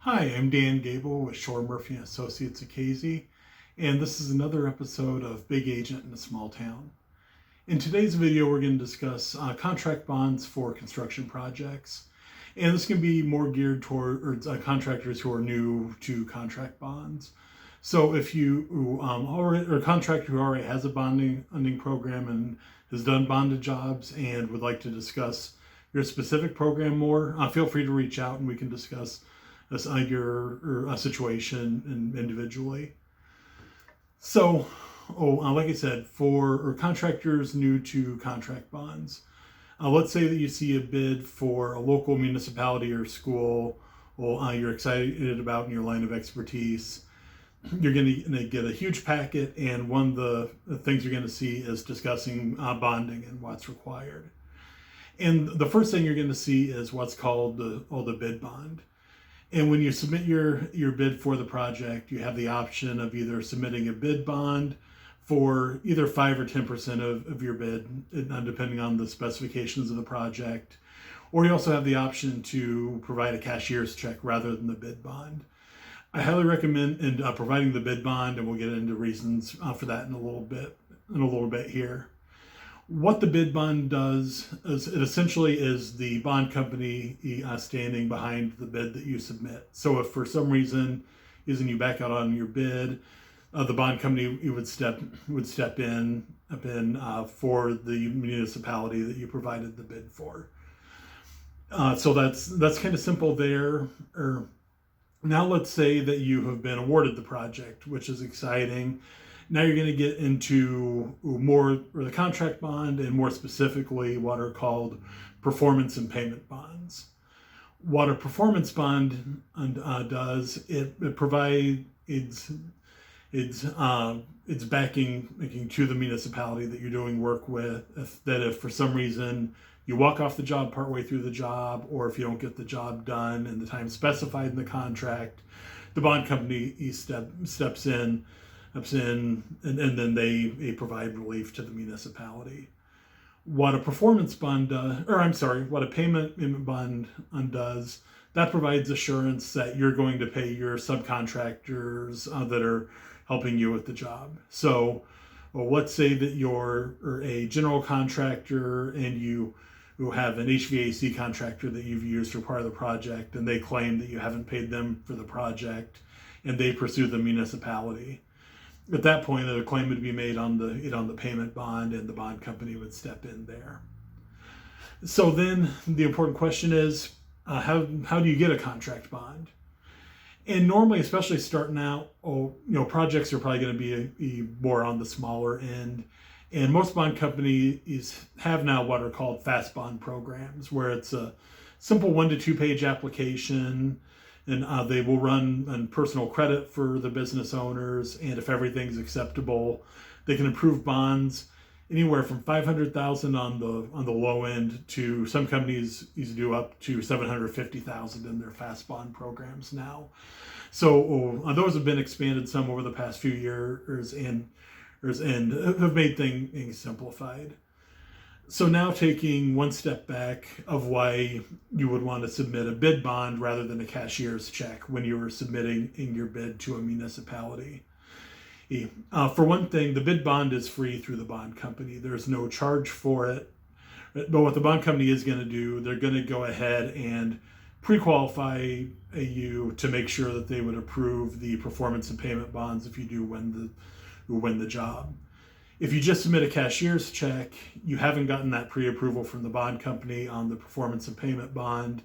Hi, I'm Dan Gable with Shore Murphy and Associates at Casey, and this is another episode of Big Agent in a Small Town. In today's video, we're going to discuss contract bonds for construction projects, and this can be more geared toward contractors who are new to contract bonds. So if you already or a contractor who already has a bonding program and has done bonded jobs and would like to discuss your specific program more, feel free to reach out and we can discuss your situation individually. So, like I said, for contractors new to contract bonds, let's say that you see a bid for a local municipality or school, you're excited about in your line of expertise. You're going to get a huge packet, and one of the things you're going to see is discussing bonding and what's required. And the first thing you're going to see is what's called the bid bond. And when you submit your bid for the project, you have the option of either submitting a bid bond for either 5 or 10% of your bid, depending on the specifications of the project. Or you also have the option to provide a cashier's check rather than the bid bond. I highly recommend providing the bid bond, and we'll get into reasons for that in a little bit here. What the bid bond does is it essentially is the bond company standing behind the bid that you submit. So if for some reason you back out on your bid, the bond company would step in for the municipality that you provided the bid for. So that's kind of simple there. Now let's say that you have been awarded the project, which is exciting. Now you're going to get into more the contract bond, and more specifically what are called performance and payment bonds. What a performance bond does, it provides it's backing to the municipality that you're doing work with, if for some reason you walk off the job partway through the job, or if you don't get the job done in the time specified in the contract, the bond company steps in, and then they provide relief to the municipality. What a performance bond what a payment bond does, that provides assurance that you're going to pay your subcontractors that are helping you with the job. So, let's say that you're a general contractor and you have an HVAC contractor that you've used for part of the project, and they claim that you haven't paid them for the project, and they pursue the municipality. At that point, a claim would be made on the payment bond, and the bond company would step in there. So then the important question is, how do you get a contract bond? And normally, especially starting out, projects are probably going to be more on the smaller end. And most bond companies have now what are called fast bond programs, where it's a simple 1 to 2 page application, and they will run on personal credit for the business owners. And if everything's acceptable, they can approve bonds anywhere from $500,000 on the low end to some companies do up to $750,000 in their fast bond programs now. So those have been expanded some over the past few years and have made things simplified. So now taking one step back of why you would want to submit a bid bond rather than a cashier's check when you were submitting in your bid to a municipality. For one thing, the bid bond is free through the bond company. There's no charge for it. But what the bond company is going to do, they're going to go ahead and pre-qualify you to make sure that they would approve the performance and payment bonds if you do win the job. If you just submit a cashier's check, you haven't gotten that pre-approval from the bond company on the performance and payment bond,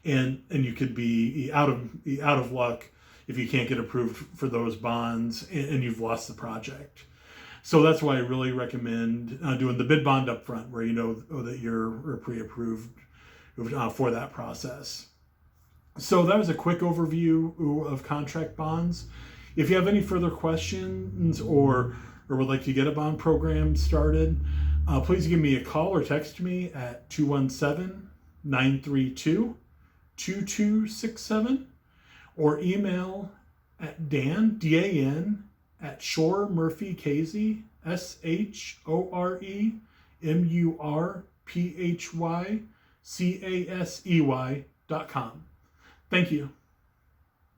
and you could be out of luck if you can't get approved for those bonds and you've lost the project. So that's why I really recommend doing the bid bond up front, where you know that you're pre-approved for that process. So that was a quick overview of contract bonds. If you have any further questions or would like to get a bond program started, please give me a call or text me at 217-932-2267, or email at Dan at shoremurphycasey, SHOREMURPHYCASEY.com. Thank you.